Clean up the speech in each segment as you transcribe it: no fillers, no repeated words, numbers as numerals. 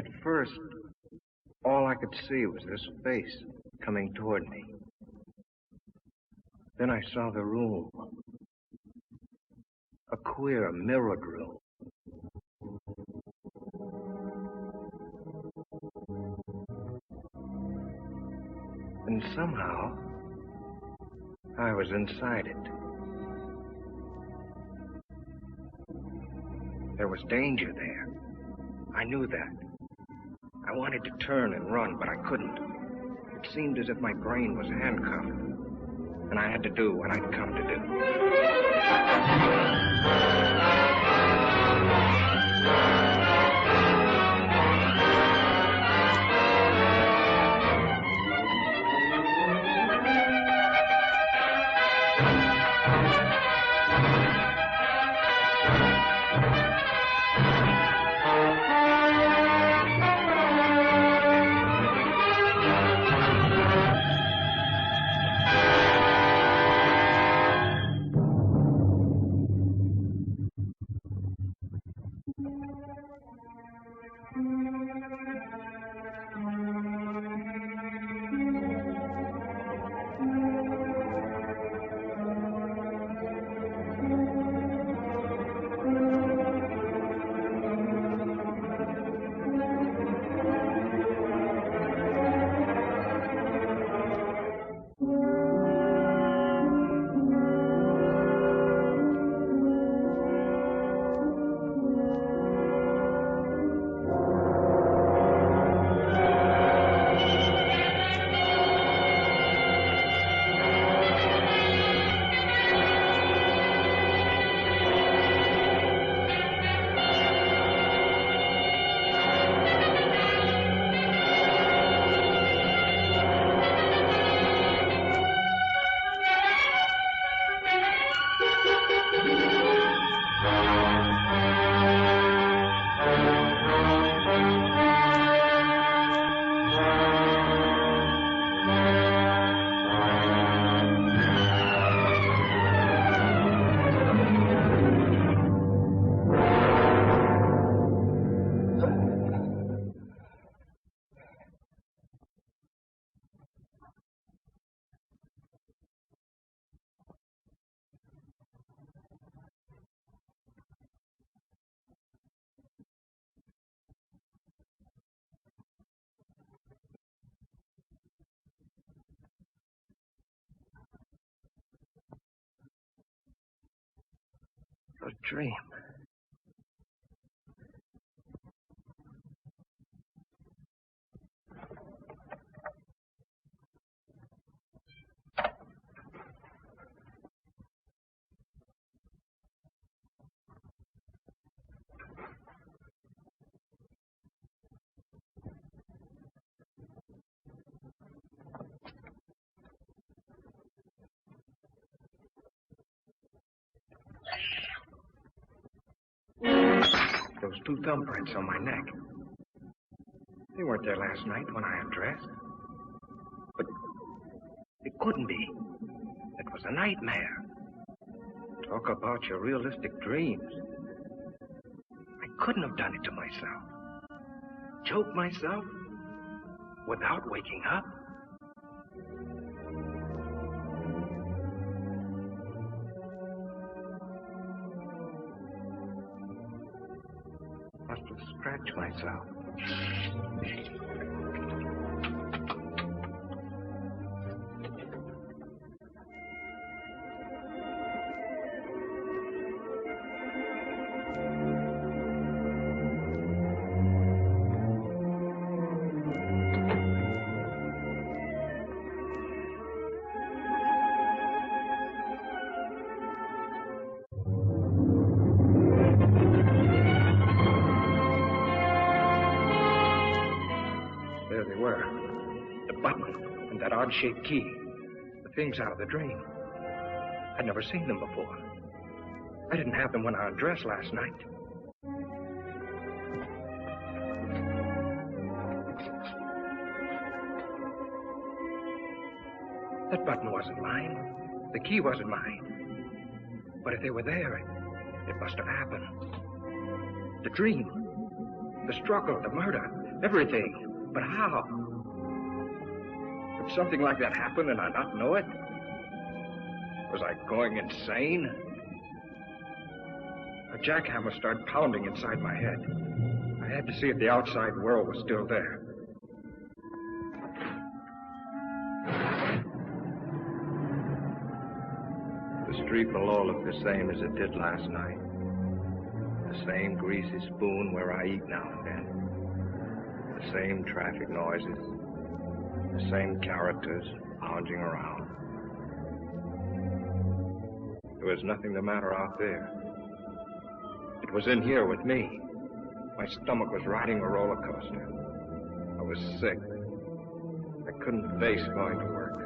At first, all I could see was this face coming toward me. Then I saw the room. A queer, mirrored room. And somehow, I was inside it. There was danger there. I knew that. I wanted to turn and run, but I couldn't. It seemed as if my brain was handcuffed, and I had to do what I'd come to do. A dream. Those two thumbprints on my neck. They weren't there last night when I undressed. But it couldn't be. It was a nightmare. Talk about your realistic dreams. I couldn't have done it to myself. Choke myself without waking up. Must have scratched myself. Odd-shaped key. The things out of the dream. I'd never seen them before. I didn't have them when I undressed last night. That button wasn't mine. The key wasn't mine. But if they were there, it must have happened. The dream. The struggle, the murder, everything. But how? Could something like that happen and I not know it? Was I going insane? A jackhammer started pounding inside my head. I had to see if the outside world was still there. The street below looked the same as it did last night. The same greasy spoon where I eat now and then. The same traffic noises. The same characters lounging around. There was nothing the matter out there. It was in here with me. My stomach was riding a roller coaster. I was sick. I couldn't face going to work.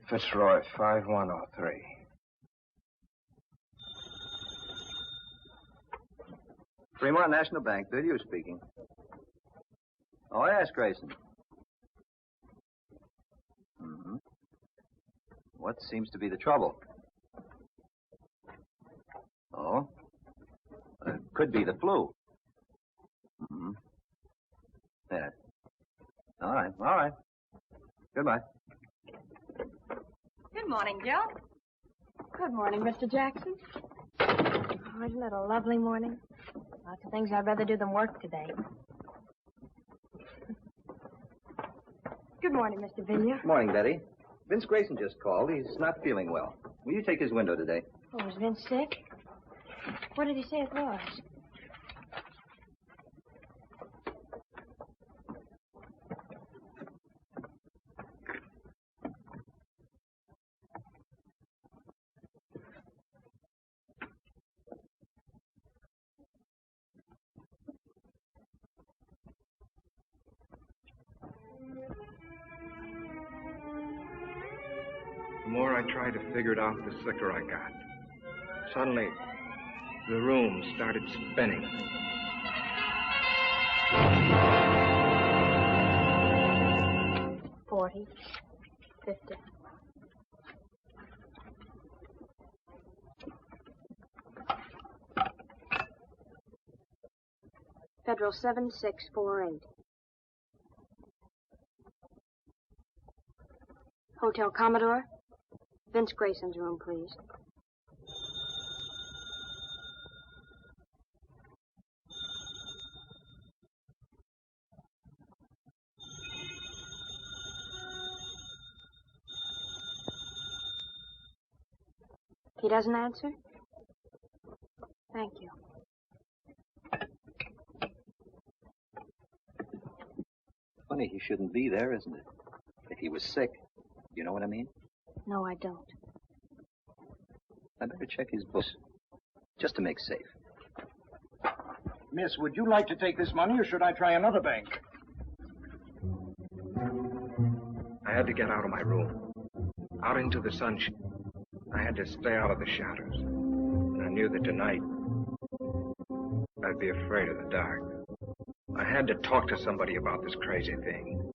Fitzroy, 5103. Fremont National Bank, Billy speaking. Oh, yes, Grayson. Mm-hmm. What seems to be the trouble? Oh? Could be the flu. Mm-hmm. Yeah. All right. Goodbye. Good morning, Joe. Good morning, Mr. Jackson. Oh, isn't it a lovely morning? Lots of things I'd rather do than work today. Good morning, Mr. Vigna. Morning, Betty. Vince Grayson just called. He's not feeling well. Will you take his window today? Oh, is Vince sick? What did he say it was? The more I tried to figure it out, the sicker I got. Suddenly, the room started spinning. $40, $50. Federal 7648. Hotel Commodore. Vince Grayson's room, please. He doesn't answer? Thank you. Funny he shouldn't be there, isn't it? If he was sick. You know what I mean? No, I don't. I better check his books, just to make safe. Miss, would you like to take this money, or should I try another bank? I had to get out of my room, out into the sunshine. I had to stay out of the shadows. And I knew that tonight, I'd be afraid of the dark. I had to talk to somebody about this crazy thing.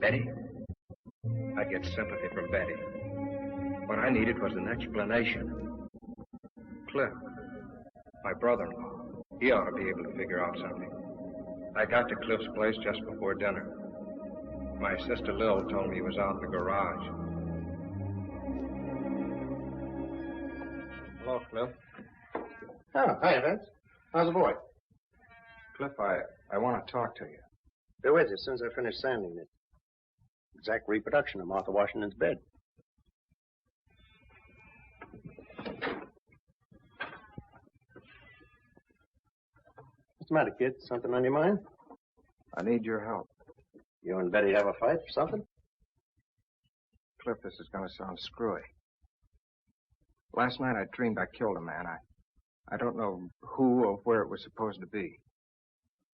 Betty? I'd get sympathy from Betty. What I needed was an explanation. Cliff, my brother-in-law, he ought to be able to figure out something. I got to Cliff's place just before dinner. My sister Lil told me he was out in the garage. Hello, Cliff. Oh, hi, Vince. How's the boy? Cliff, I want to talk to you. Be with you as soon as I finish sanding it. Exact reproduction of Martha Washington's bed. What's the matter, kid? Something on your mind? I need your help. You and Betty have a fight or something? Cliff, this is going to sound screwy. Last night I dreamed I killed a man. I don't know who or where it was supposed to be.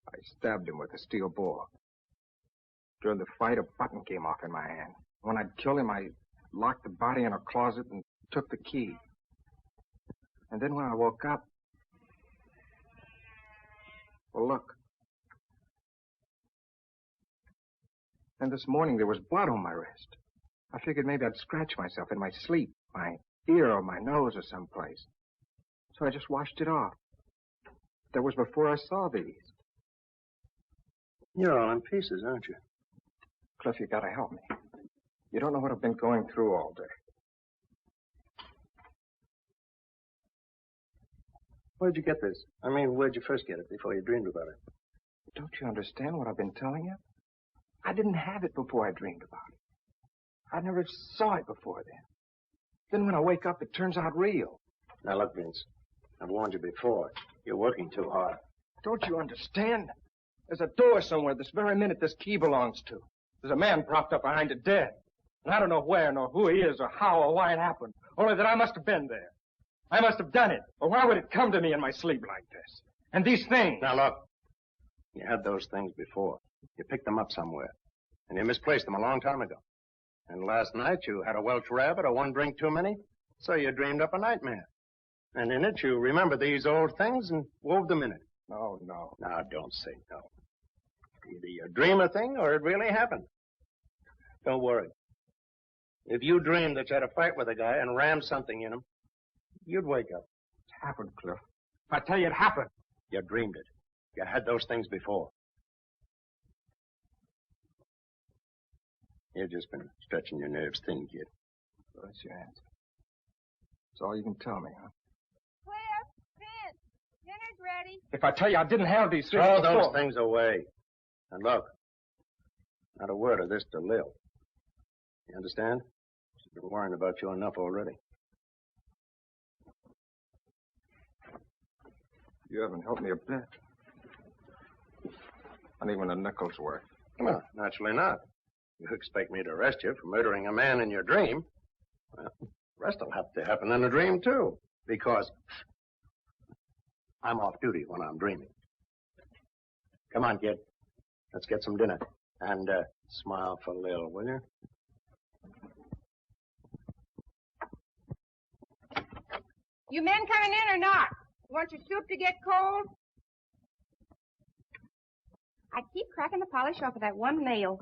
I stabbed him with a steel bore. During the fight, a button came off in my hand. When I'd killed him, I locked the body in a closet and took the key. And then when I woke up... Well, look. And this morning there was blood on my wrist. I figured maybe I'd scratch myself in my sleep, my ear or my nose or someplace. So I just washed it off. That was before I saw these. You're all in pieces, aren't you? Cliff, you gotta help me. You don't know what I've been going through all day. Where'd you get this? I mean, where'd you first get it before you dreamed about it? Don't you understand what I've been telling you? I didn't have it before I dreamed about it. I never saw it before then. Then when I wake up, it turns out real. Now, look, Vince. I've warned you before. You're working too hard. Don't you understand? There's a door somewhere this very minute this key belongs to. There's a man propped up behind it dead. And I don't know where, nor who he is, or how, or why it happened. Only that I must have been there. I must have done it. Or why would it come to me in my sleep like this? And these things. Now, look. You had those things before. You picked them up somewhere. And you misplaced them a long time ago. And last night you had a Welsh rabbit or one drink too many. So you dreamed up a nightmare. And in it you remembered these old things and wove them in it. No. Now, don't say no. Either you dream a thing or it really happened. Don't worry. If you dreamed that you had a fight with a guy and rammed something in him, you'd wake up. It happened, Cliff. I tell you, it happened. You dreamed it. You had those things before. You've just been stretching your nerves thin, kid. So that's your answer. That's all you can tell me, huh? Cliff, Vince, dinner's ready. If I tell you I didn't have these things Throw before... those things away. And look, not a word of this to Lil. You understand? She's been worrying about you enough already. You haven't helped me a bit. Not even a nickel's worth. No, naturally not. You expect me to arrest you for murdering a man in your dream? Well, the rest will have to happen in a dream, too. Because I'm off duty when I'm dreaming. Come on, kid. Let's get some dinner. And smile for Lil, will you? You men coming in or not? You want your soup to get cold? I keep cracking the polish off of that one nail.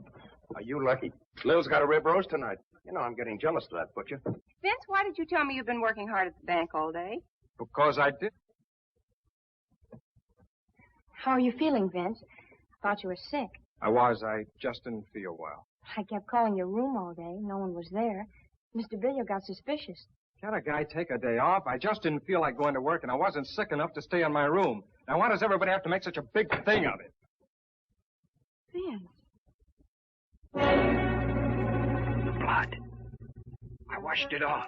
Are you lucky? Lil's got a rib roast tonight. You know I'm getting jealous of that butcher. Vince, why did you tell me you've been working hard at the bank all day? Because I did. How are you feeling, Vince? I thought you were sick. I just didn't feel well. I kept calling your room all day. No one was there. Mr. Billiard got suspicious. Can't a guy take a day off? I just didn't feel like going to work, and I wasn't sick enough to stay in my room. Now, why does everybody have to make such a big thing of it? Vince. Blood. I washed it off.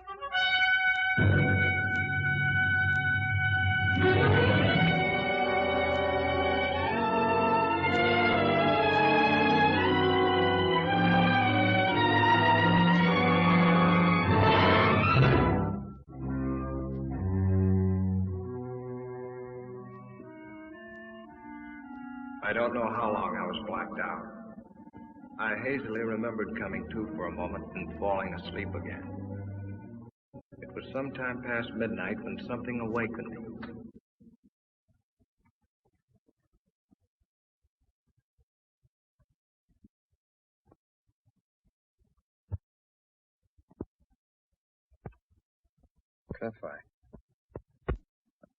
I don't know how long I was blacked out. I hazily remembered coming to for a moment and falling asleep again. It was sometime past midnight when something awakened me. Cliff, I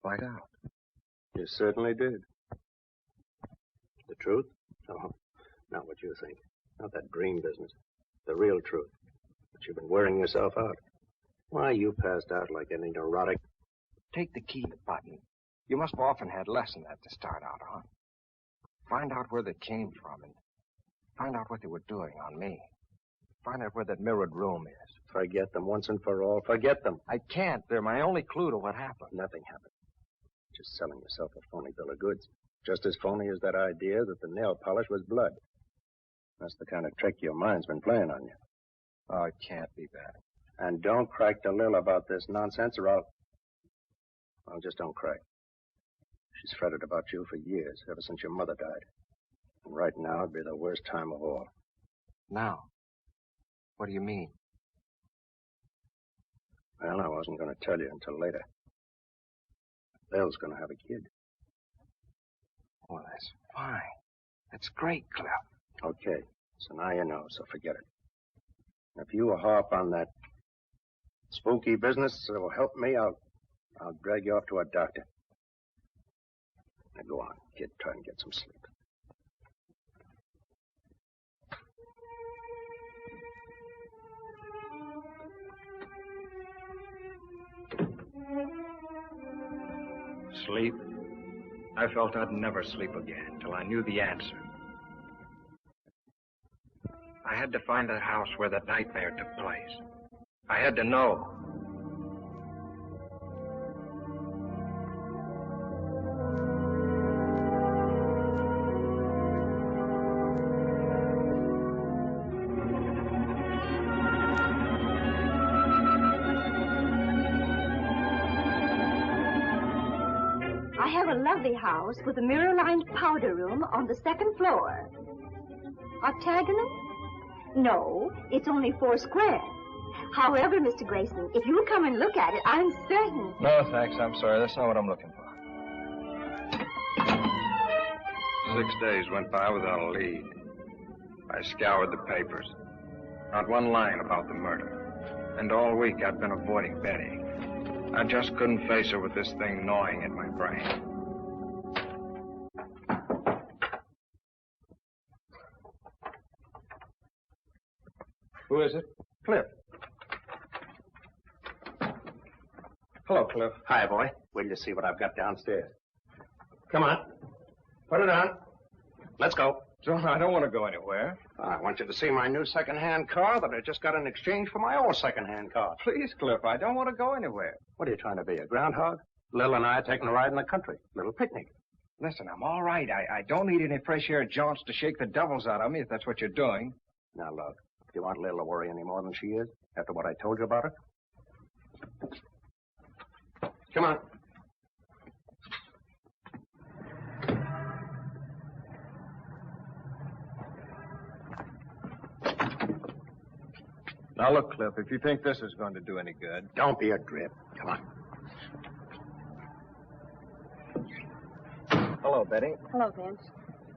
blacked out. You certainly did. The truth? Oh, not what you think. Not that dream business. The real truth. But you've been wearing yourself out. Why, you passed out like any neurotic. Take the key button. You must have often had less than that to start out on. Find out where they came from and find out what they were doing on me. Find out where that mirrored room is. Forget them once and for all. Forget them. I can't. They're my only clue to what happened. Nothing happened. Just selling yourself a phony bill of goods. Just as phony as that idea that the nail polish was blood. That's the kind of trick your mind's been playing on you. Oh, it can't be that. And don't crack to Lil about this nonsense or Well, just don't crack. She's fretted about you for years, ever since your mother died. And right now it'd be the worst time of all. Now? What do you mean? Well, I wasn't going to tell you until later. Belle's going to have a kid. Well, that's fine. That's great, Cliff. Okay. So now you know, so forget it. If you harp on that spooky business that will help me, I'll drag you off to a doctor. Now go on, kid. Try and get some sleep. Sleep? I felt I'd never sleep again till I knew the answer. I had to find the house where that nightmare took place. I had to know. I have a lovely house with a mirror-lined powder room on the second floor. Octagonal? No, it's only 4 square. However, Mr. Grayson, if you'll come and look at it, I'm certain... No, thanks. I'm sorry. That's not what I'm looking for. 6 days went by without a lead. I scoured the papers. Not one line about the murder. And all week I'd been avoiding Betty. I just couldn't face her with this thing gnawing at my brain. Who is it? Cliff. Hello, Cliff. Hi, boy. Wait till you see what I've got downstairs. Come on. Put it on. Let's go. John, I don't want to go anywhere. I want you to see my new second-hand car that I just got in exchange for my old second-hand car. Please, Cliff, I don't want to go anywhere. What are you trying to be, a groundhog? Lil and I are taking a ride in the country. Little picnic. Listen, I'm all right. I don't need any fresh air jaunts to shake the devils out of me, if that's what you're doing. Now, look, do you want Lil to worry any more than she is after what I told you about her? Come on. Now, look, Cliff, if you think this is going to do any good... Don't be a drip. Come on. Hello, Betty. Hello, Vince.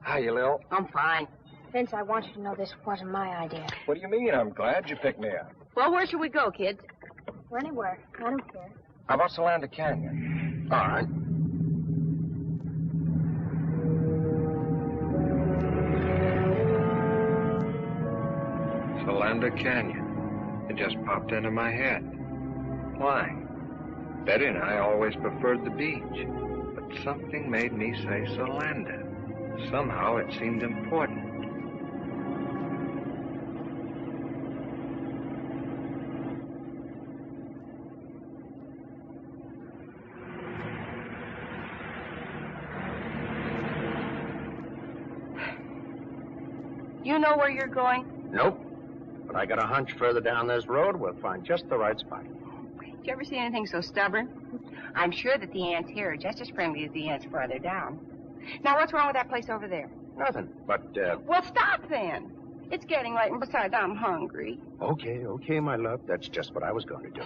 Hi, you Lil. I'm fine. Vince, I want you to know this wasn't my idea. What do you mean? I'm glad you picked me up. Well, where should we go, kids? Or anywhere. I don't care. How about Solanda Canyon? All right. Solanda Canyon. It just popped into my head. Why? Betty and I always preferred the beach. But something made me say Solanda. Somehow it seemed important. You know where you're going? Nope. But I got a hunch further down this road, we'll find just the right spot. Did you ever see anything so stubborn? I'm sure that the ants here are just as friendly as the ants farther down. Now, what's wrong with that place over there? Nothing. But, Well, stop then. It's getting late, and besides, I'm hungry. Okay, my love. That's just what I was going to do.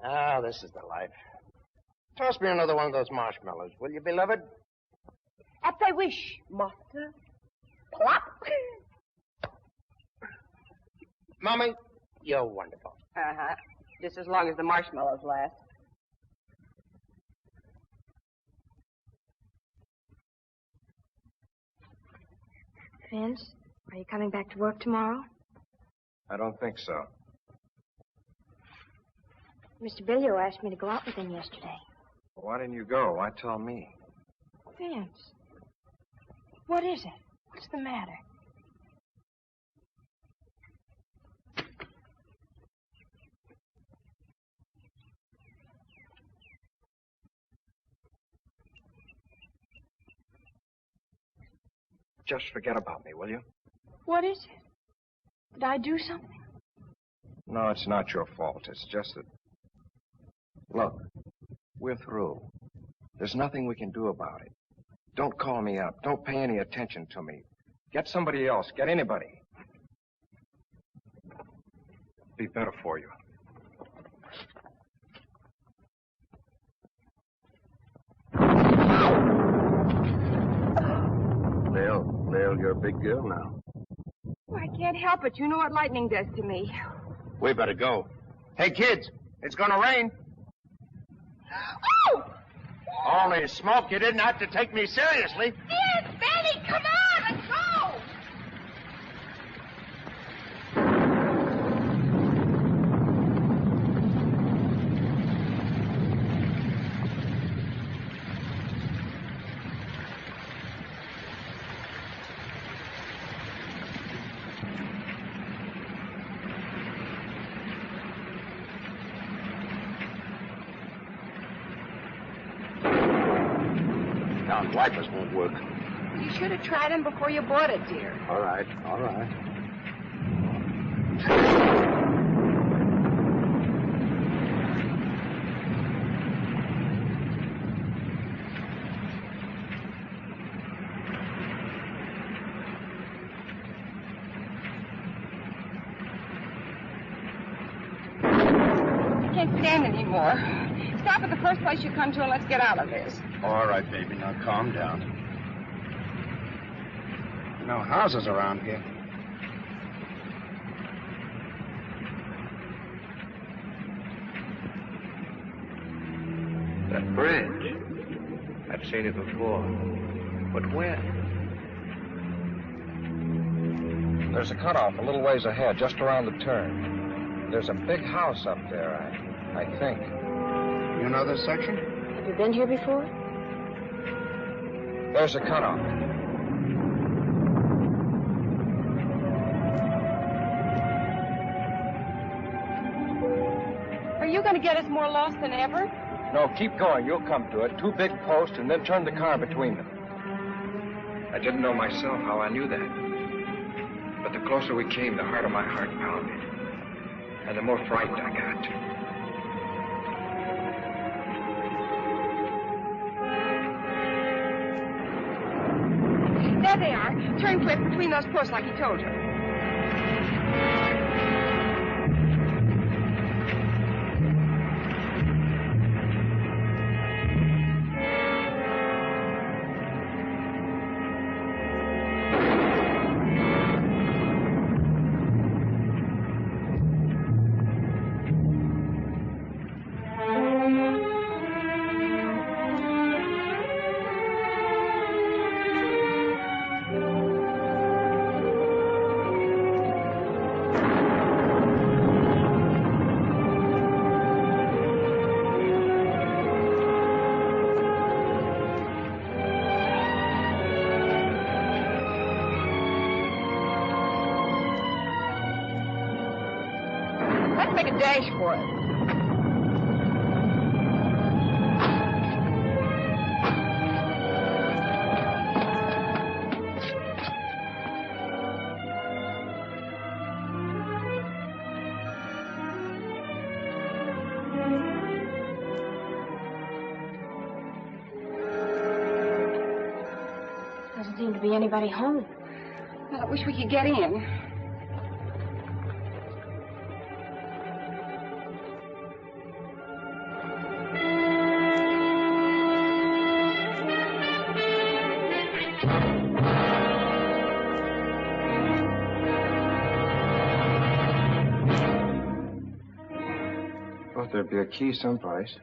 Ah, this is the life. Toss me another one of those marshmallows, will you, beloved? At thy wish, master. Plop. Mommy, you're wonderful. Uh-huh. Just as long as the marshmallows last. Vince, are you coming back to work tomorrow? I don't think so. Mr. Billio asked me to go out with him yesterday. Well, why didn't you go? Why tell me? Vince, what is it? What's the matter? Just forget about me, will you? What is it? Did I do something? No, it's not your fault. It's just that... Look, we're through. There's nothing we can do about it. Don't call me up. Don't pay any attention to me. Get somebody else. Get anybody. Be better for you. Lil, you're a big girl now. Well, I can't help it. You know what lightning does to me. We better go. Hey, kids, it's gonna rain. Oh! Only smoke, you didn't have to take me seriously. Yes, Benny, come on, let's go! Wipers won't work. You should have tried them before you bought it, dear. All right, all right. I can't stand anymore. Stop at the first place you come to and let's get out of this. All right, baby, now calm down. No houses around here. That bridge. I've seen it before. But when? There's a cutoff a little ways ahead, just around the turn. There's a big house up there, I think. You know this section? Have you been here before? There's a cutoff. Are you going to get us more lost than ever? No, keep going. You'll come to it. 2 big posts, and then turn the car between them. I didn't know myself how I knew that. But the closer we came, the harder my heart pounded. And the more frightened I got. There they are. Turn quick between those posts like he told you. Make a dash for it. Doesn't seem to be anybody home. Well, I wish we could get in. There'd be a key someplace.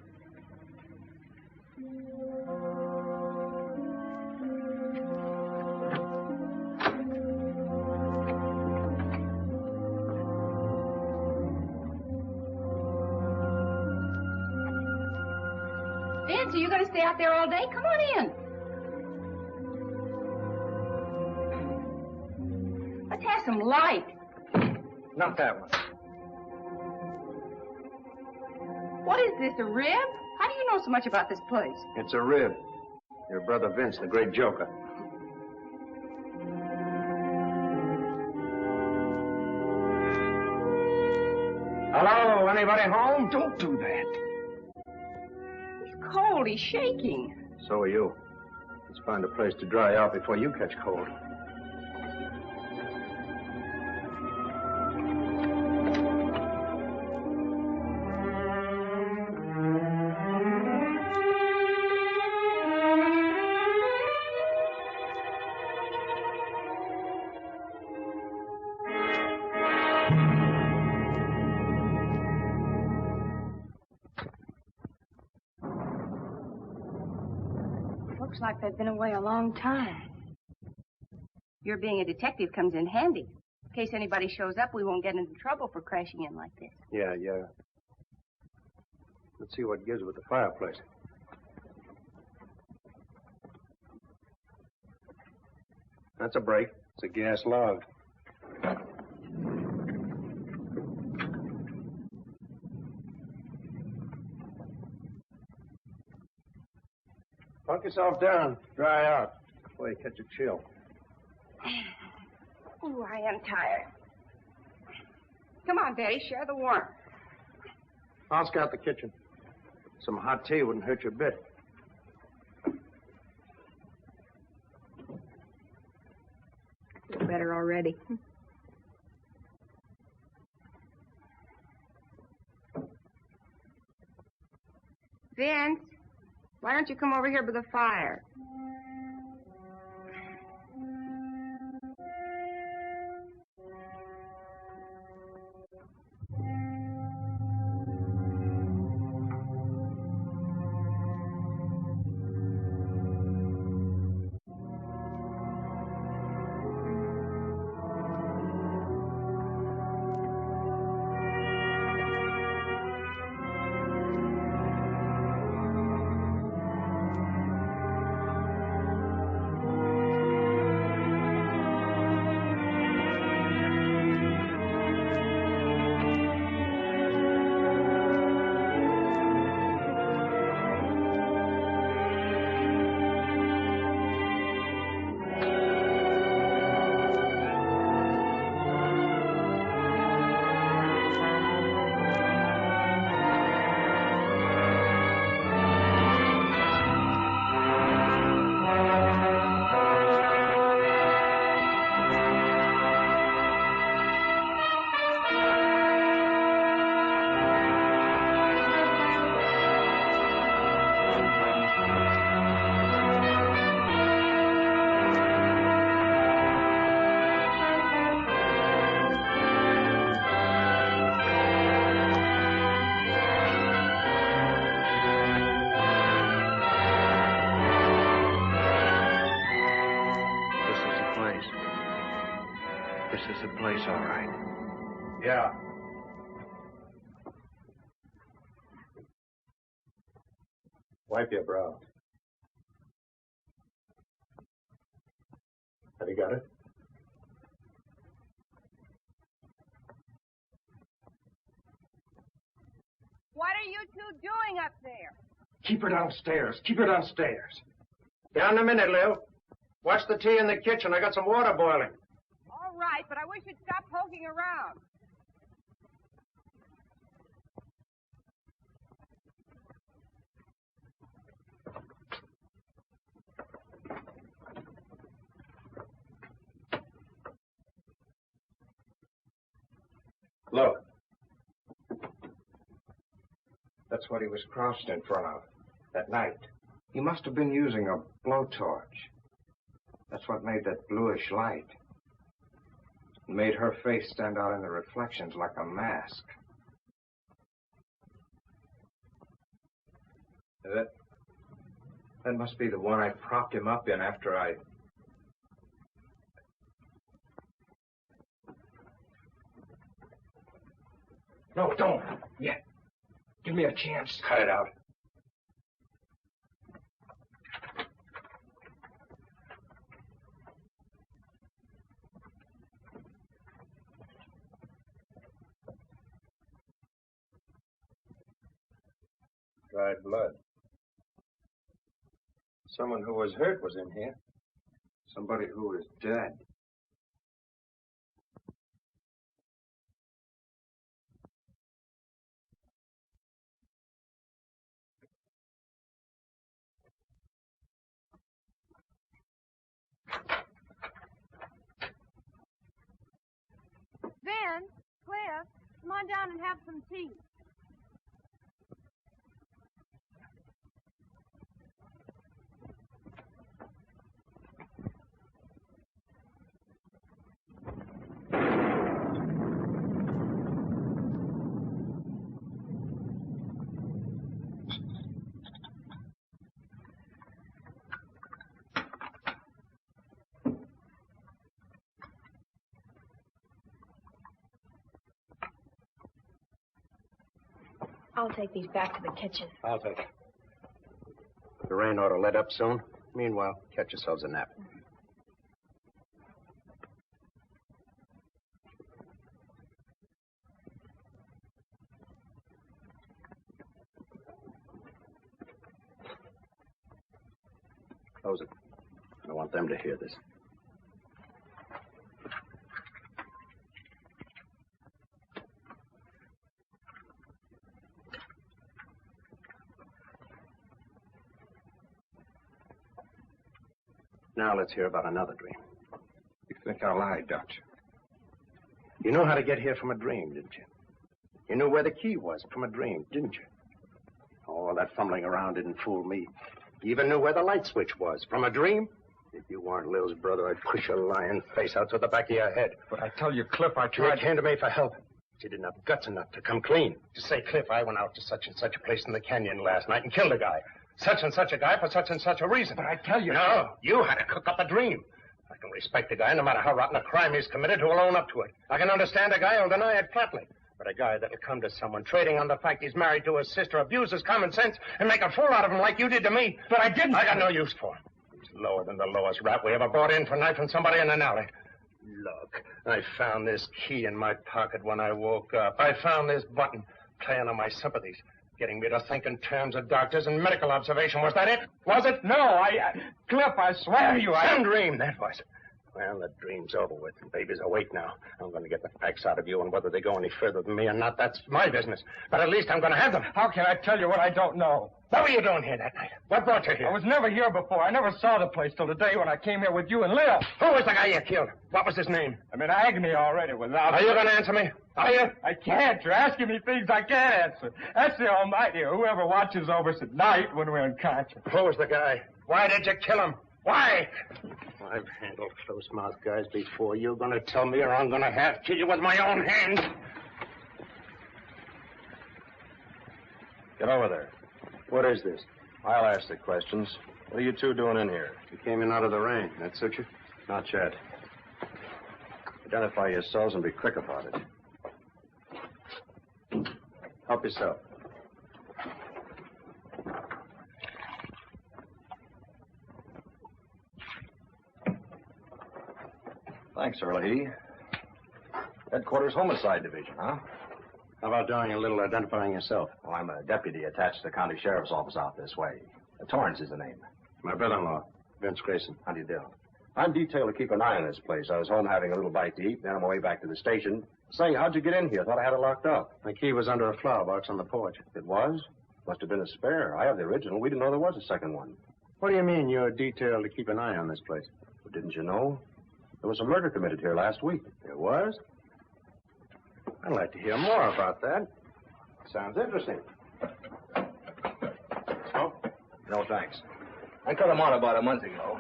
Vince, are you going to stay out there all day? Come on in. Let's have some light. Not that one. What is this, a rib? How do you know so much about this place? It's a rib. Your brother Vince, the great joker. Hello, anybody home? Don't do that. He's cold. He's shaking. So are you. Let's find a place to dry out before you catch cold. Looks like they've been away a long time. Your being a detective comes in handy. In case anybody shows up, we won't get into trouble for crashing in like this. Yeah. Let's see what gives with the fireplace. That's a break. It's a gas log. Punk yourself down. Dry out before you catch a chill. Ooh, I am tired. Come on, Betty, share the warmth. I'll scout the kitchen. Some hot tea wouldn't hurt you a bit. Feel better already. Vince, why don't you come over here by the fire? Place, all right. Yeah. Wipe your brow. Have you got it? What are you two doing up there? Keep her downstairs. Keep her downstairs. Down in a minute, Lil. Watch the tea in the kitchen. I got some water boiling. All right, but I wish you'd stop poking around. Look. That's what he was crossed in front of that night. He must have been using a blowtorch. That's what made that bluish light. It made her face stand out in the reflections like a mask. That must be the one I propped him up in after I... No, don't. Yet. Give me a chance. Cut it out. Dried blood. Someone who was hurt was in here. Somebody who is dead. Ben, Cliff, come on down and have some tea. I'll take these back to the kitchen. I'll take it. The rain ought to let up soon. Meanwhile, catch yourselves a nap. Close it. I don't want them to hear this. Now let's hear about another dream. You think I lied, Doctor? You know how to get here from a dream, didn't you? You knew where the key was from a dream, didn't you? Oh, that fumbling around didn't fool me. You even knew where the light switch was from a dream. If you weren't Lil's brother, I'd push your lying face out to the back of your head. But I tell you, Cliff, I You tried... came to me for help. But you didn't have guts enough to come clean. To say, Cliff, I went out to such and such a place in the canyon last night and killed a guy. Such and such a guy for such and such a reason. But I tell you... No, you had to cook up a dream. I can respect a guy, no matter how rotten a crime he's committed, who'll own up to it. I can understand a guy who'll deny it flatly. But a guy that'll come to someone trading on the fact he's married to his sister, abuse his common sense, and make a fool out of him like you did to me. But I didn't... I got no use for him. He's lower than the lowest rat we ever brought in for knifing somebody in an alley. Look, I found this key in my pocket when I woke up. I found this button playing on my sympathies, getting me to think in terms of doctors and medical observation. Was that it? Was it? No, Cliff, I swear to you, Some dream, that was it. Well, the dream's over with. The baby's awake now. I'm going to get the facts out of you, and whether they go any further than me or not, that's my business. But at least I'm going to have them. How can I tell you what I don't know? What were you doing here that night? What brought you here? I was never here before. I never saw the place till the day when I came here with you and Lil. Who was the guy you killed? What was his name? I'm in agony already without... Are you going to answer me? Are you? I can't. You're asking me things I can't answer. That's the Almighty, or whoever watches over us at night when we're unconscious. Who was the guy? Why did you kill him? Why? I've handled close-mouthed guys before. You're going to tell me, or I'm going to have to kill you with my own hands. Get over there. What is this? I'll ask the questions. What are you two doing in here? You came in out of the rain. That suit you? Not yet. Identify yourselves and be quick about it. Help yourself. Thanks, Herlihy. Headquarters Homicide Division, huh? How about doing a little identifying yourself? Well, I'm a deputy attached to the county sheriff's office out this way. Torrence is the name. My brother-in-law, Vince Grayson. How do you do? I'm detailed to keep an eye on this place. I was home having a little bite to eat, then on my way back to the station. Say, how'd you get in here? Thought I had it locked up. My key was under a flower box on the porch. It was? Must have been a spare. I have the original. We didn't know there was a second one. What do you mean you're detailed to keep an eye on this place? Well, didn't you know? There was a murder committed here last week. There was? I'd like to hear more about that. Sounds interesting. Oh? No, thanks. I cut them on about a month ago.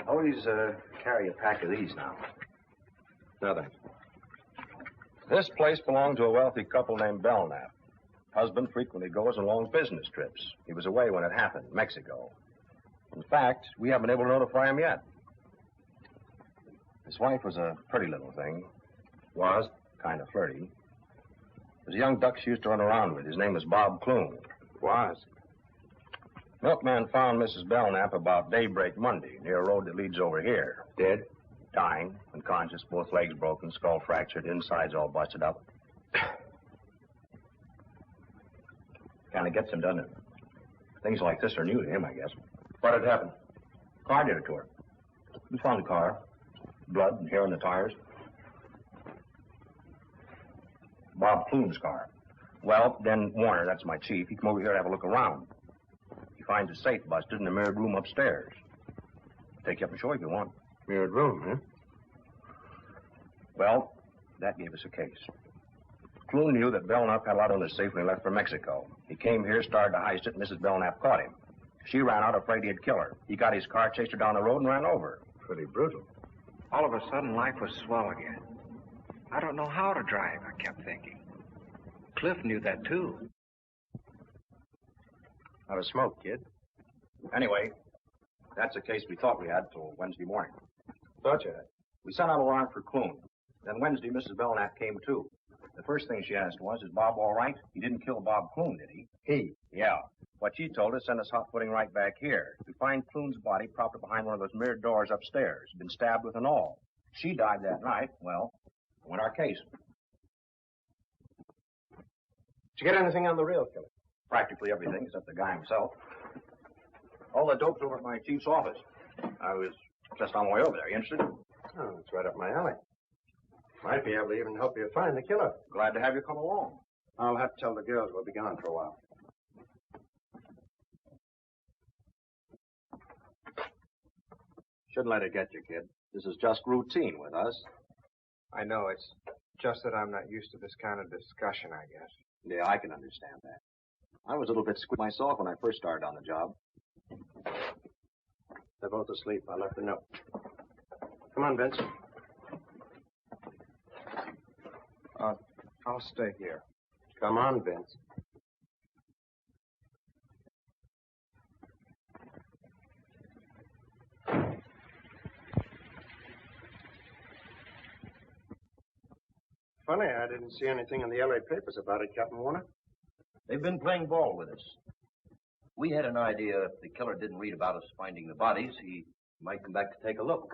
Always carry a pack of these now. No, thanks. This place belonged to a wealthy couple named Belnap. Husband frequently goes on long business trips. He was away when it happened, Mexico. In fact, we haven't been able to notify him yet. His wife was a pretty little thing. Was kind of flirty. There's a young duck she used to run around with. His name was Bob Clune. Was? Milkman found Mrs. Belnap about daybreak Monday, near a road that leads over here. Dead? Dying, unconscious, both legs broken, skull fractured, insides all busted up. Kind of gets him, doesn't it? Things like this are new to him, I guess. What had happened? Car did it to her. We found the car. Blood and hair on the tires. Bob Clune's car. Well, then Warner, that's my chief, he come over here to have a look around. He finds a safe busted in the mirrored room upstairs. Take you up and show you if you want. Mirrored room, huh? Well, That gave us a case. Clune knew that Belnap had a lot on his safe when he left for Mexico. He came here, started to heist it, and Mrs. Belnap caught him. She ran out afraid he'd kill her. He got his car, chased her down the road, and ran over her. Pretty brutal. All of a sudden, life was swell again. I don't know how to drive, I kept thinking. Cliff knew that, too. Not a smoke, kid. Anyway, that's a case we thought we had till Wednesday morning. Thought you had. We sent out a warrant for Clune. Then Wednesday, Mrs. Belnap came, too. The first thing she asked was, is Bob all right? He didn't kill Bob Clune, did he? He? Yeah. What she told us sent us hot-footing right back here. We find Clune's body propped up behind one of those mirrored doors upstairs. Been stabbed with an awl. She died that night. Well, won our case. Did you get anything on the real killer? Practically everything except the guy himself. All the dope's over at my chief's office. I was just on my way over there. You interested? Oh, it's right up my alley. Might be able to even help you find the killer. Glad to have you come along. I'll have to tell the girls we'll be gone for a while. Shouldn't let it get you, kid. This is just routine with us. I know, it's just that I'm not used to this kind of discussion, I guess. Yeah, I can understand that. I was a little bit squeaked myself when I first started on the job. They're both asleep. I left a note. Come on, Vince. I'll stay here. Come on, Vince. Funny, I didn't see anything in the LA papers about it, Captain Warner. They've been playing ball with us. We had an idea if the killer didn't read about us finding the bodies, he might come back to take a look.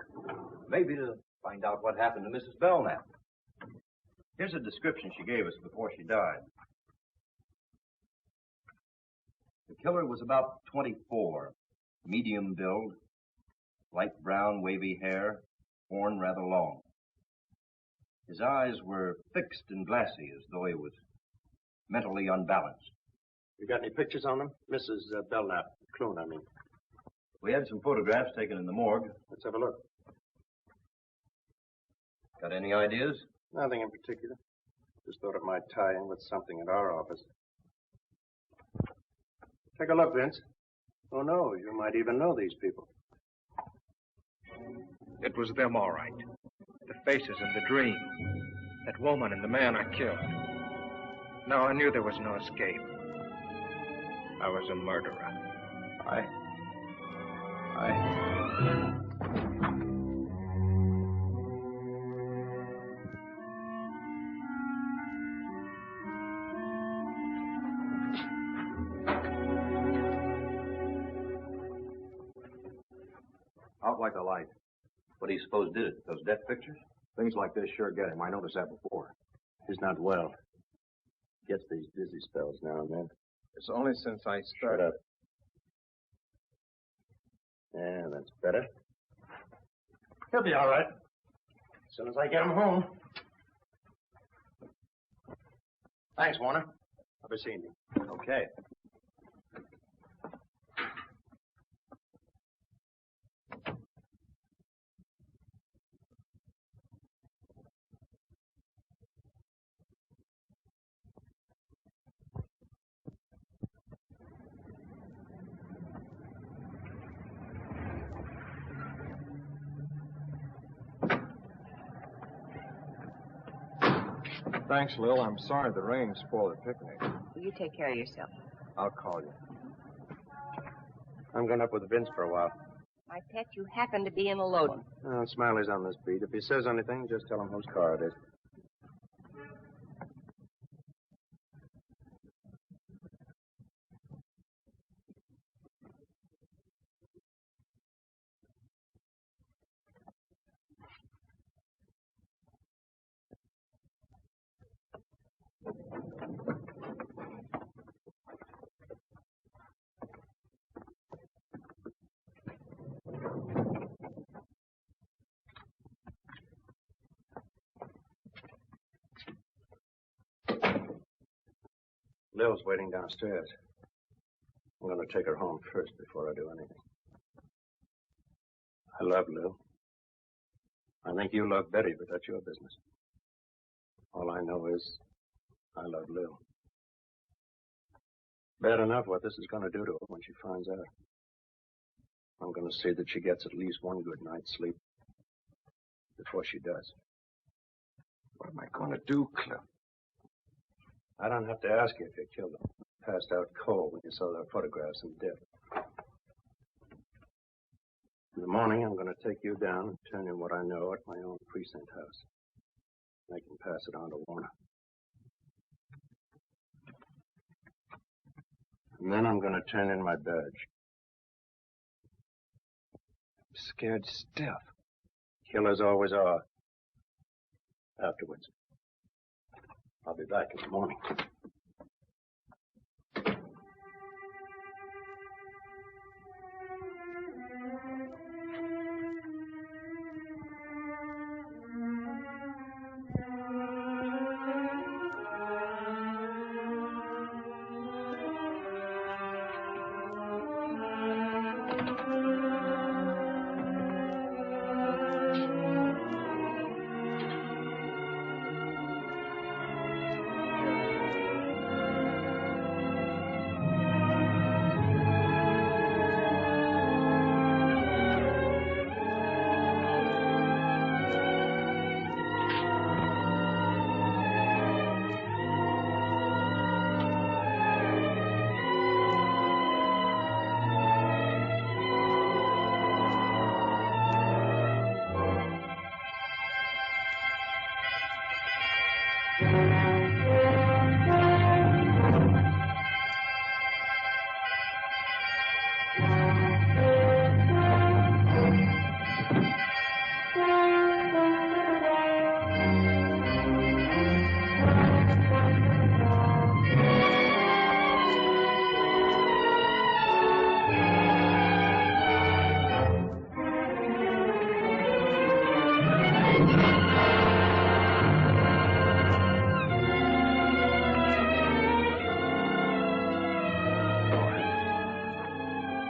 Maybe to find out what happened to Mrs. Belnap. Here's a description she gave us before she died. The killer was about 24, medium build, light brown wavy hair, horn rather long. His eyes were fixed and glassy as though he was mentally unbalanced. You got any pictures on them? Mrs. Belnap. Clune, I mean. We had some photographs taken in the morgue. Let's have a look. Got any ideas? Nothing in particular. Just thought it might tie in with something at our office. Take a look, Vince. Oh, no, you might even know these people. It was them, all right. The faces in the dream. That woman and the man I killed. Now I knew there was no escape. I was a murderer. Out like a light. What do you suppose did it? Those death pictures? Things like this sure get him. I noticed that before. He's not well. Gets these dizzy spells now and then. It's only since I Shut started. up. Yeah, that's better. He'll be all right. As soon as I get him home. Thanks, Warner. I'll be seeing you. Okay. Thanks, Lil. I'm sorry the rain spoiled the picnic. You take care of yourself. I'll call you. I'm going up with Vince for a while. My pet, you happen to be in a load. Oh, Smiley's on this beat. If he says anything, just tell him whose car it is. Lil's waiting downstairs. I'm going to take her home first before I do anything. I love Lil. I think you love Betty, but that's your business. All I know is I love Lil. Bad enough what this is going to do to her when she finds out. I'm going to see that she gets at least one good night's sleep before she does. What am I going to do, Cliff? I don't have to ask you if you killed him. Passed out cold when you saw their photographs and dead. In the morning, I'm going to take you down and turn in what I know at my own precinct house. I can pass it on to Warner. And then I'm going to turn in my badge. I'm scared stiff. Killers always are. Afterwards. I'll be back in the morning.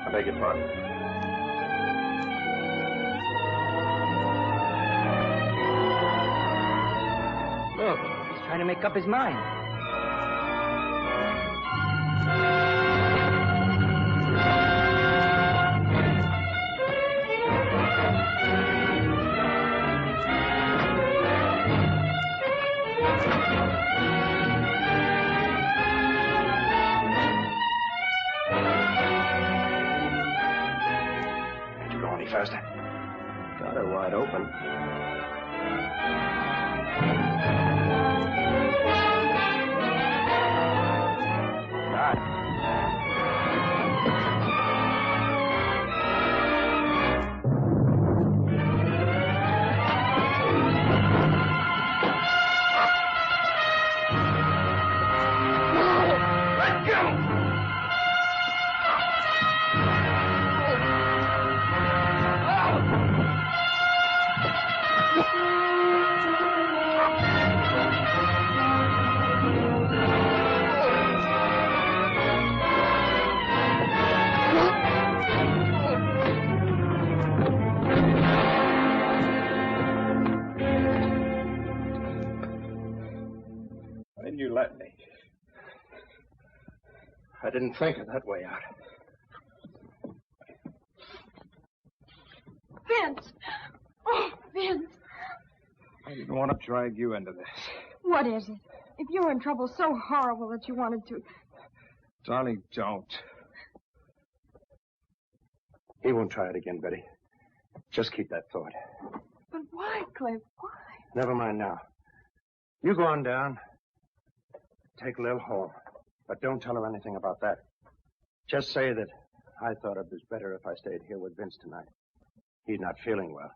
I beg your pardon. Look, he's trying to make up his mind. Faster. Got her wide open. I didn't think of that way out. Vince! Oh, Vince! I didn't want to drag you into this. What is it? If you were in trouble so horrible that you wanted to... Darling, don't. He won't try it again, Betty. Just keep that thought. But why, Cliff? Why? Never mind now. You go on down. Take Lil home. But don't tell her anything about that. Just say that I thought it was better if I stayed here with Vince tonight. He's not feeling well.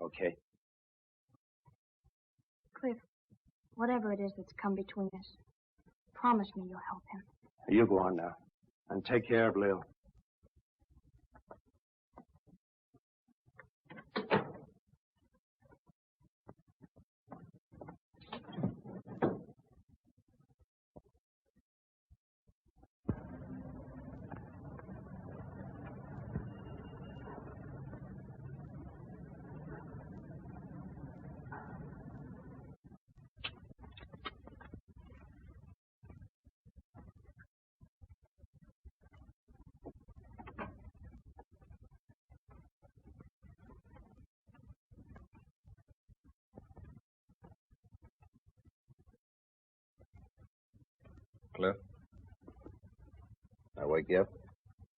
Okay? Cliff, whatever it is that's come between us, promise me you'll help him. You go on now. And take care of Lil. Cliff? I wake you up?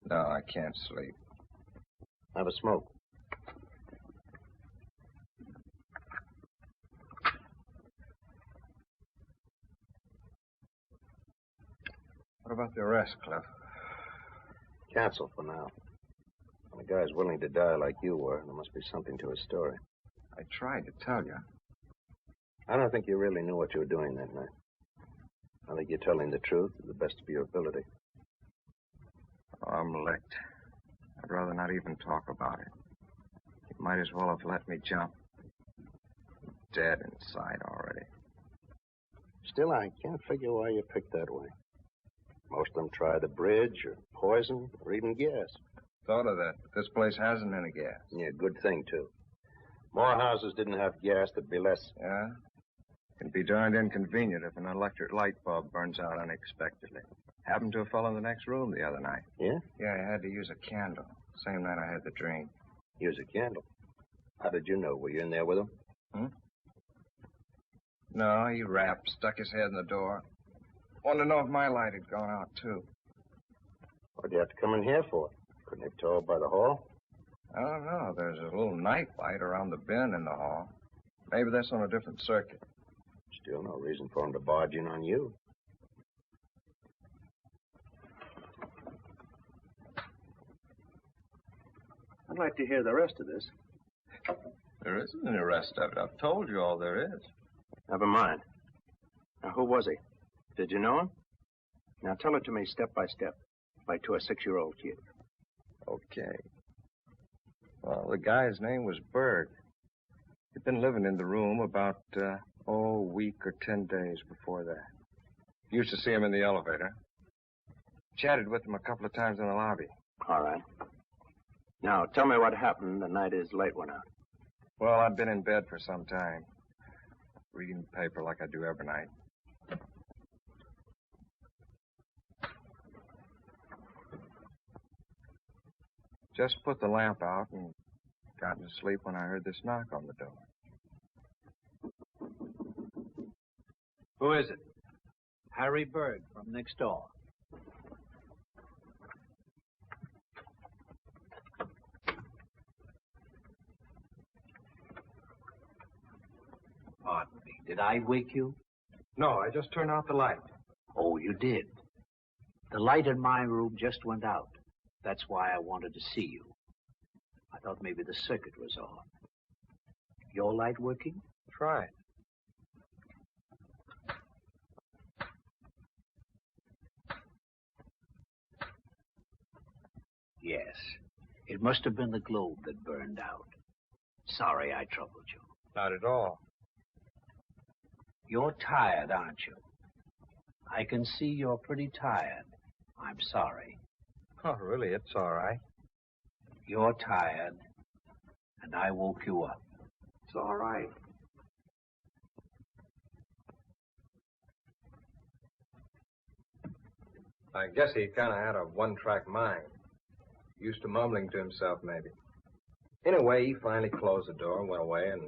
No, I can't sleep. Have a smoke. What about the arrest, Cliff? Cancel for now. When a guy's willing to die like you were, there must be something to his story. I tried to tell you. I don't think you really knew what you were doing that night. I think you're telling the truth to the best of your ability. Oh, I'm licked. I'd rather not even talk about it. You might as well have let me jump. I'm dead inside already. Still, I can't figure why you picked that way. Most of them try the bridge or poison or even gas. Thought of that, but this place hasn't any gas. Yeah, good thing, too. More houses didn't have gas, there'd be less. Yeah? Can be darned inconvenient if an electric light bulb burns out unexpectedly. Happened to a fellow in the next room the other night. Yeah? Yeah, I had to use a candle. Same night I had the dream. Use a candle. How did you know? Were you in there with him? No, he rapped, stuck his head in the door. Wanted to know if my light had gone out, too. What'd you have to come in here for? Couldn't have told by the hall? I don't know. There's a little night light around the bin in the hall. Maybe that's on a different circuit. Still no reason for him to barge in on you. I'd like to hear the rest of this. There isn't any rest of it. I've told you all there is. Never mind. Now, who was he? Did you know him? Now, tell it to me step by step, like to a 6-year-old kid. Okay. Well, the guy's name was Berg. He'd been living in the room about, a week or 10 days before that. Used to see him in the elevator. Chatted with him a couple of times in the lobby. All right. Now, tell me what happened the night his light went out. Well, I'd been in bed for some time, reading the paper like I do every night. Just put the lamp out and got to sleep when I heard this knock on the door. Who is it? Harry Berg from next door. Pardon me. Did I wake you? No, I just turned out the light. Oh, you did. The light in my room just went out. That's why I wanted to see you. I thought maybe the circuit was off. Your light working? Try it. Yes. It must have been the globe that burned out. Sorry I troubled you. Not at all. You're tired, aren't you? I can see you're pretty tired. I'm sorry. Oh, really? It's all right. You're tired, and I woke you up. It's all right. I guess he kind of had a one-track mind. Used to mumbling to himself, maybe. Anyway, he finally closed the door and went away, and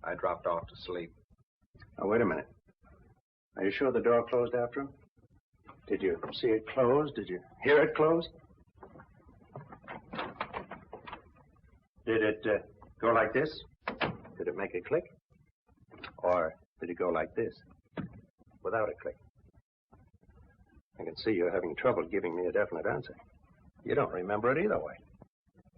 I dropped off to sleep. Now, wait a minute. Are you sure the door closed after him? Did you see it close? Did you hear it close? Did it go like this? Did it make a click? Or did it go like this, without a click? I can see you're having trouble giving me a definite answer. You don't remember it either way.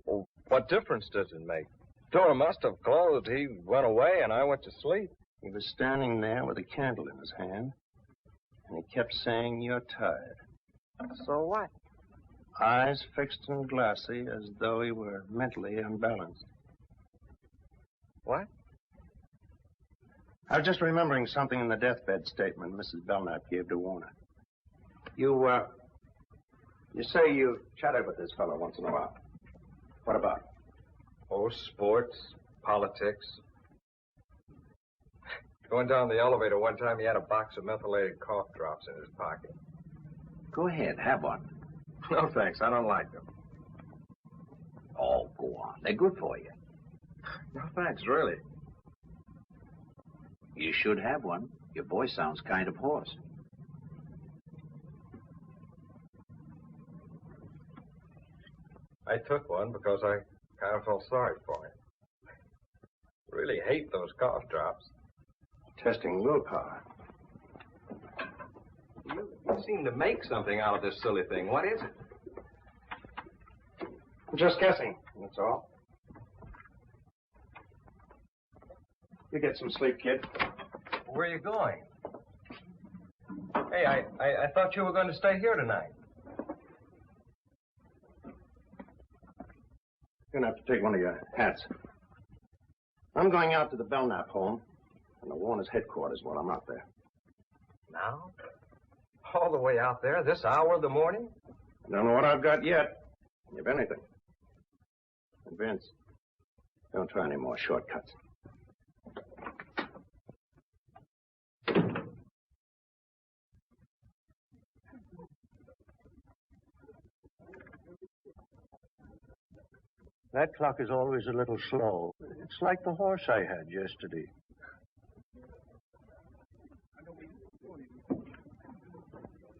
Well, what difference does it make? Door must have closed. He went away, and I went to sleep. He was standing there with a candle in his hand, and he kept saying, "You're tired." So what? Eyes fixed and glassy, as though he were mentally unbalanced. What? I was just remembering something in the deathbed statement Mrs. Belnap gave to Warner. You say you chatted with this fellow once in a while. What about? Oh, sports, politics. Going down the elevator one time, he had a box of methylated cough drops in his pocket. Go ahead, have one. No, thanks. I don't like them. Oh, go on. They're good for you. No, thanks, really. You should have one. Your voice sounds kind of hoarse. I took one because I kind of felt sorry for him. Really hate those cough drops. Testing willpower. You seem to make something out of this silly thing. What is it? I'm just guessing, that's all. You get some sleep, kid. Where are you going? Hey, I thought you were going to stay here tonight. You're going to have to take one of your hats. I'm going out to the Belnap home and the Warner's headquarters while I'm out there. Now? All the way out there, this hour of the morning? Don't know what I've got yet, if anything. And Vince, don't try any more shortcuts. That clock is always a little slow. It's like the horse I had yesterday.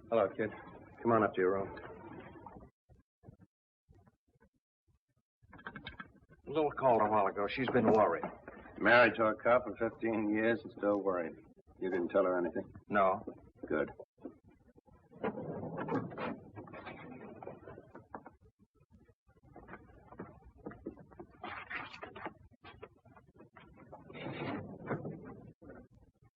Hello, kid. Come on up to your room. A little called a while ago. She's been worried. Married to a cop for 15 years and still worried. You didn't tell her anything? No. Good.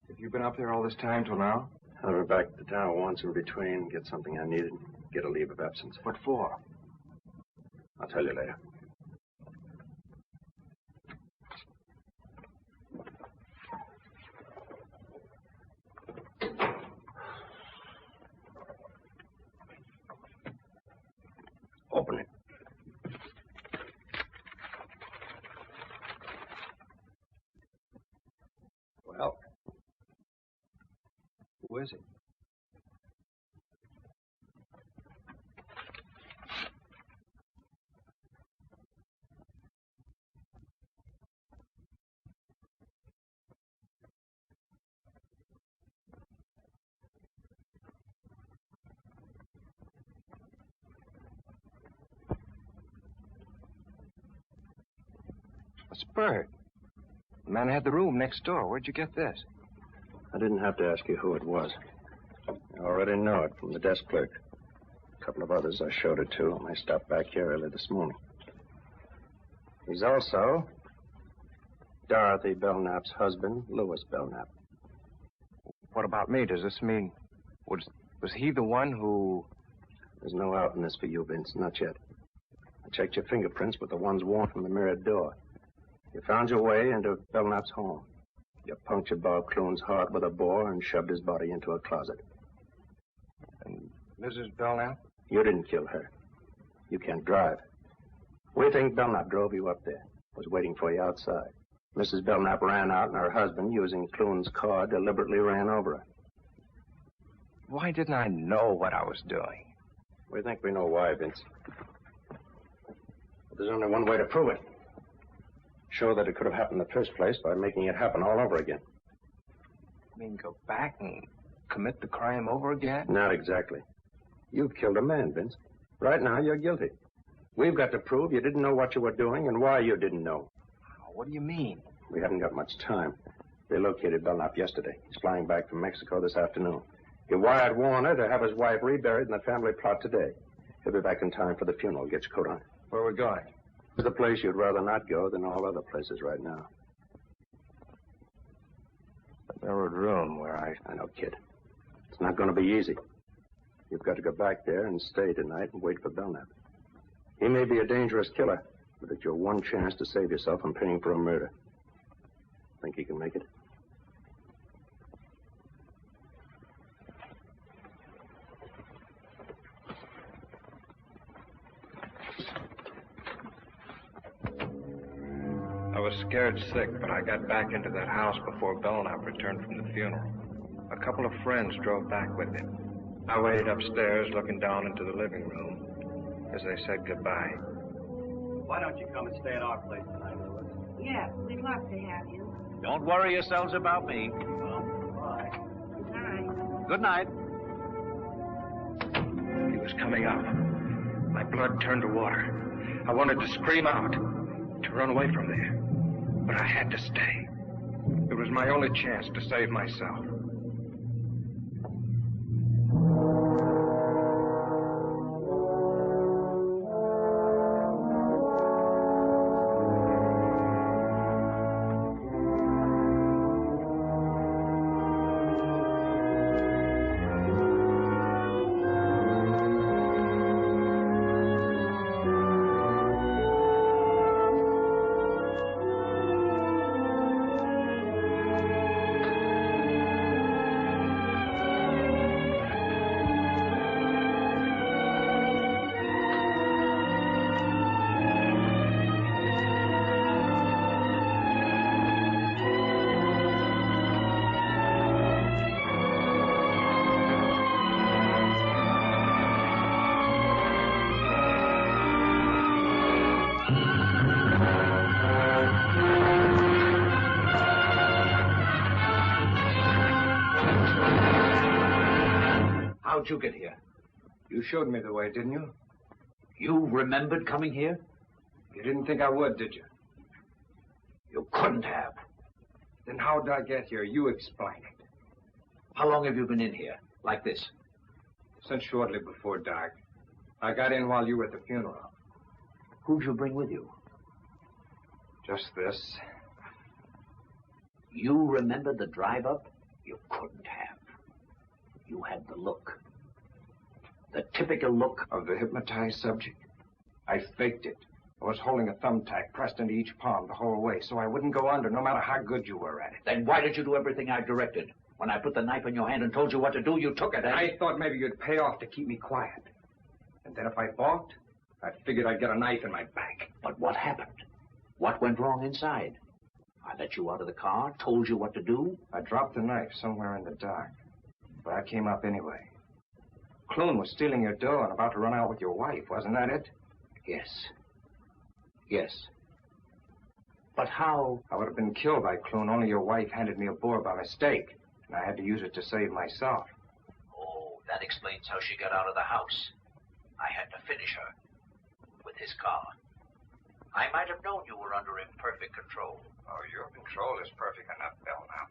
Have you been up there all this time till now? I went back to town once in between, get something I needed, get a leave of absence. What for? I'll tell you later. Open it. Well, who is it? It's Bert. The man had the room next door. Where'd you get this? I didn't have to ask you who it was. I already know it from the desk clerk. A couple of others I showed it to when I stopped back here early this morning. He's also Dorothy Belknap's husband, Louis Belnap. What about me? Does this mean... Was he the one who... There's no out in this for you, Vince. Not yet. I checked your fingerprints with the ones worn from the mirrored door. You found your way into Belknap's home. You punctured Bob Clune's heart with a bore and shoved his body into a closet. And Mrs. Belknap? You didn't kill her. You can't drive. We think Belknap drove you up there. Was waiting for you outside. Mrs. Belknap ran out and her husband, using Clune's car, deliberately ran over her. Why didn't I know what I was doing? We think we know why, Vince. But there's only one way to prove it. Show that it could have happened in the first place by making it happen all over again. You mean go back and commit the crime over again? Not exactly. You've killed a man, Vince. Right now, you're guilty. We've got to prove you didn't know what you were doing and why you didn't know. What do you mean? We haven't got much time. They located Belnap yesterday. He's flying back from Mexico this afternoon. He wired Warner to have his wife reburied in the family plot today. He'll be back in time for the funeral. Get your coat on. Where are we going? It's the place you'd rather not go than all other places right now. The mirrored room where I know, kid. It's not going to be easy. You've got to go back there and stay tonight and wait for Belnap. He may be a dangerous killer, but it's your one chance to save yourself from paying for a murder. Think he can make it? I was scared sick, but I got back into that house before Belnap returned from the funeral. A couple of friends drove back with him. I waited upstairs, looking down into the living room as they said goodbye. Why don't you come and stay at our place tonight, Louis? Yeah, we'd love to have you. Don't worry yourselves about me. Well, bye. Good night. Good night. He was coming up. My blood turned to water. I wanted to scream out, to run away from there. But I had to stay. It was my only chance to save myself. How'd you get here? You showed me the way, didn't you? You remembered coming here? You didn't think I would, did you? You couldn't have. Then how did I get here? You explain it. How long have you been in here? Like this? Since shortly before dark. I got in while you were at the funeral. Who'd you bring with you? Just this. You remember the drive up? You couldn't have. You had the look. The typical look of the hypnotized subject. I faked it. I was holding a thumbtack pressed into each palm the whole way so I wouldn't go under no matter how good you were at it. Then why did you do everything I directed? When I put the knife in your hand and told you what to do, you took it. I thought maybe you'd pay off to keep me quiet. And then if I balked, I figured I'd get a knife in my back. But what happened? What went wrong inside? I let you out of the car, told you what to do. I dropped the knife somewhere in the dark. But I came up anyway. Clune was stealing your dough and about to run out with your wife, wasn't that it? Yes. Yes. But how? I would have been killed by Clune, only your wife handed me a boar by mistake, and I had to use it to save myself. Oh, that explains how she got out of the house. I had to finish her. With his car. I might have known you were under imperfect control. Oh, your control is perfect enough, Belnap.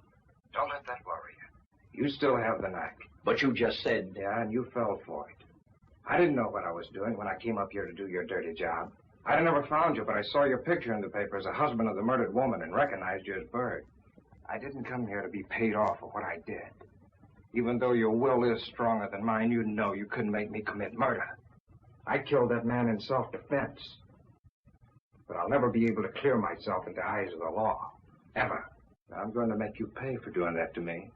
Don't let that worry you. You still have the knack. But you just said... Yeah, and you fell for it. I didn't know what I was doing when I came up here to do your dirty job. I'd never found you, but I saw your picture in the paper as a husband of the murdered woman and recognized you as Bird. I didn't come here to be paid off for what I did. Even though your will is stronger than mine, you know you couldn't make me commit murder. I killed that man in self-defense. But I'll never be able to clear myself in the eyes of the law. Ever. Now, I'm going to make you pay for doing that to me.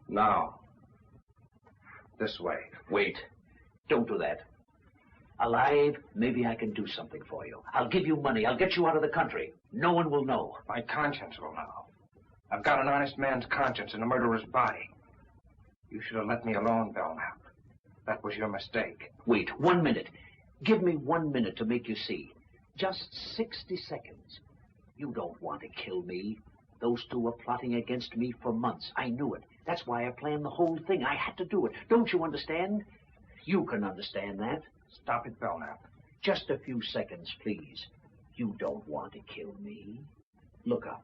Now. This way. Wait. Don't do that. Alive, maybe I can do something for you. I'll give you money. I'll get you out of the country. No one will know. My conscience will know. I've got an honest man's conscience in a murderer's body. You should have let me alone, Belnap. That was your mistake. Wait, 1 minute. Give me 1 minute to make you see. Just 60 seconds. You don't want to kill me. Those two were plotting against me for months. I knew it. That's why I planned the whole thing. I had to do it. Don't you understand? You can understand that. Stop it, Belnap. Just a few seconds, please. You don't want to kill me. Look up.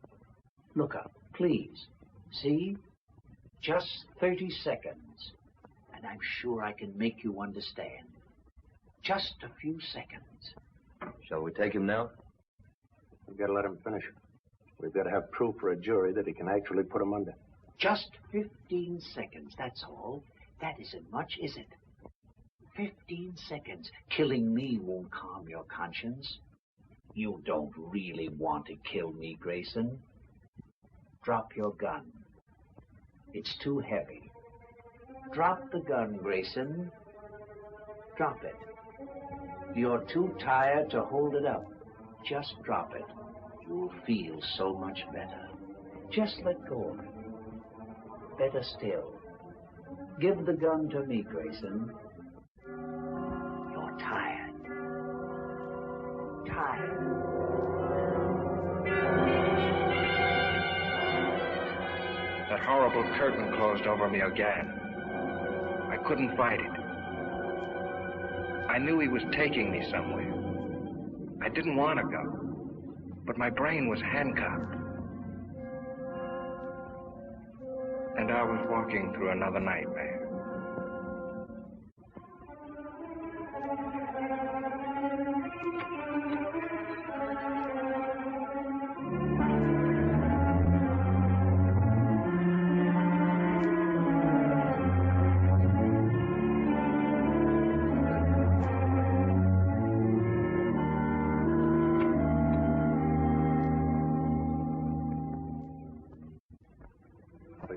Look up, please. See? Just 30 seconds. And I'm sure I can make you understand. Just a few seconds. Shall we take him now? We've got to let him finish. We've got to have proof for a jury that he can actually put him under. Just 15 seconds, that's all. That isn't much, is it? 15 seconds. Killing me won't calm your conscience. You don't really want to kill me, Grayson. Drop your gun. It's too heavy. Drop the gun, Grayson. Drop it. You're too tired to hold it up. Just drop it. You'll feel so much better. Just let go of it. Better still. Give the gun to me, Grayson. You're tired. Tired. That horrible curtain closed over me again. I couldn't fight it. I knew he was taking me somewhere. I didn't want to go, but my brain was handcuffed. And I was walking through another nightmare.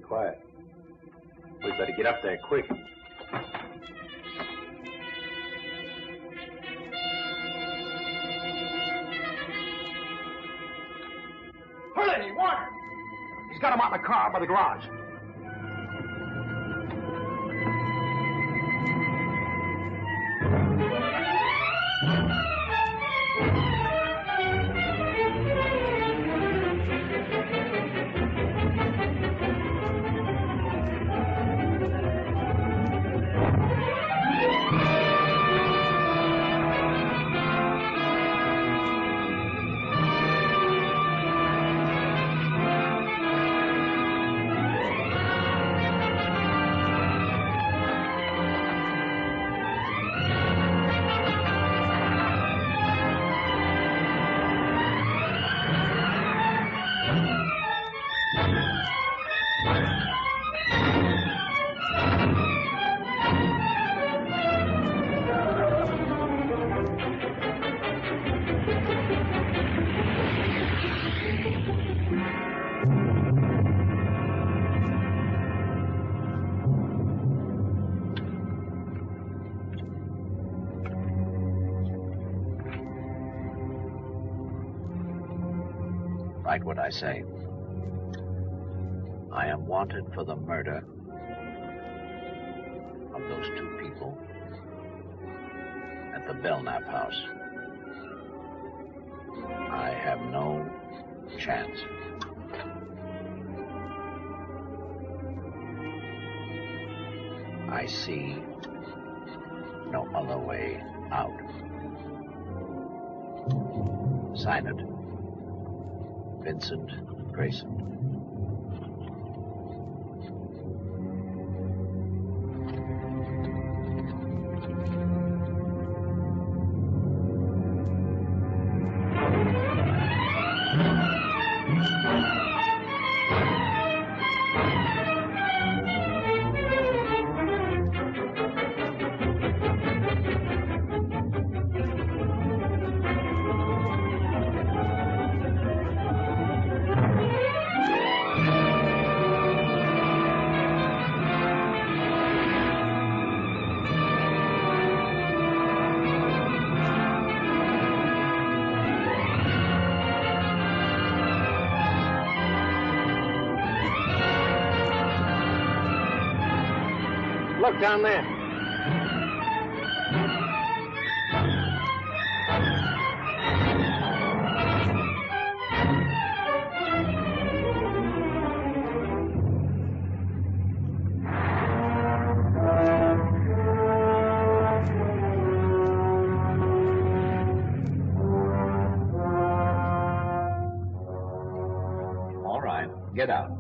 Quiet. We'd better get up there quick. Herlihy, Wamer! He's got him out in the car by the garage. Write what I say. I am wanted for the murder of those two people at the Belnap house. I have no chance. I see no other way out. Sign it. Vincent Grayson. Look down there. All right, get out.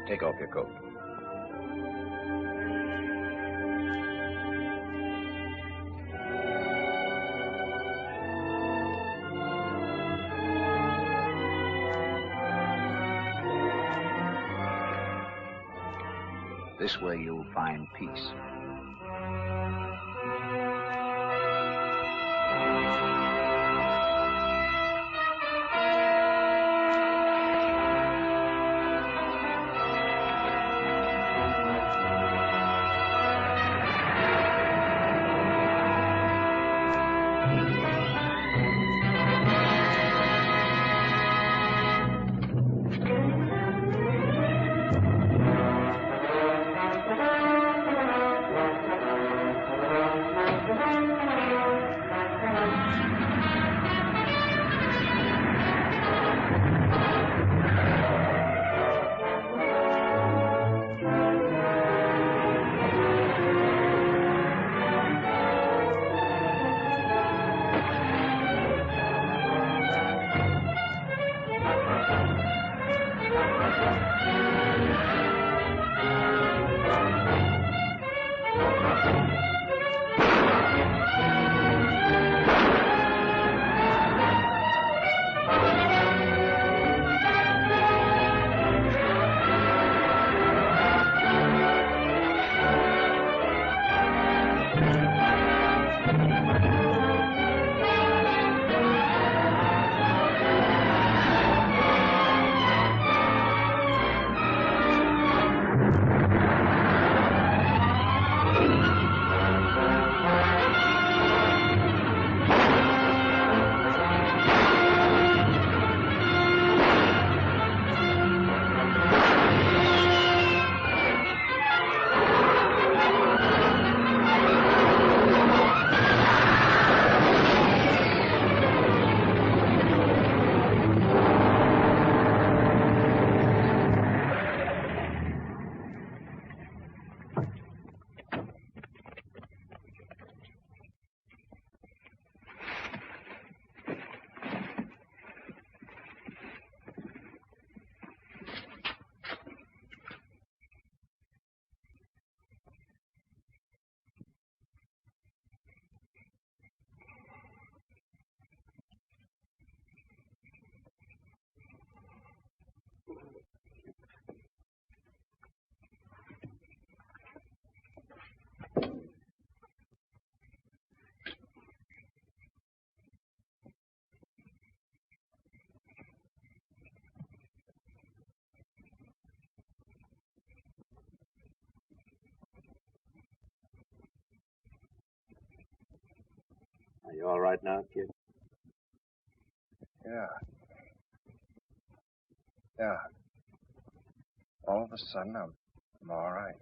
Take off your coat. This way you'll find peace. Are you all right now, kid? Yeah. Yeah. All of a sudden, I'm all right.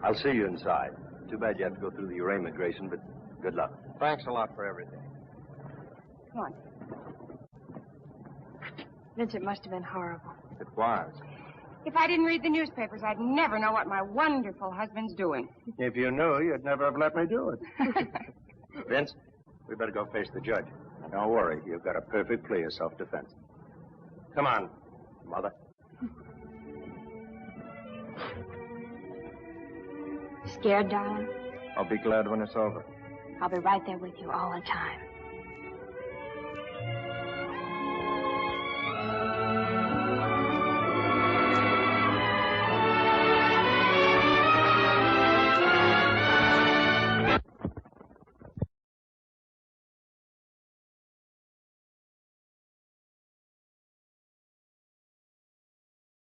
I'll see you inside. Too bad you have to go through the arraignment, Grayson, but good luck. Thanks a lot for everything. Come on. Vince, it must have been horrible. It was. If I didn't read the newspapers, I'd never know what my wonderful husband's doing. If you knew, you'd never have let me do it. Vince, we better go face the judge. Don't worry, you've got a perfect plea of self-defense. Come on, Mother. Scared, darling? I'll be glad when it's over. I'll be right there with you all the time.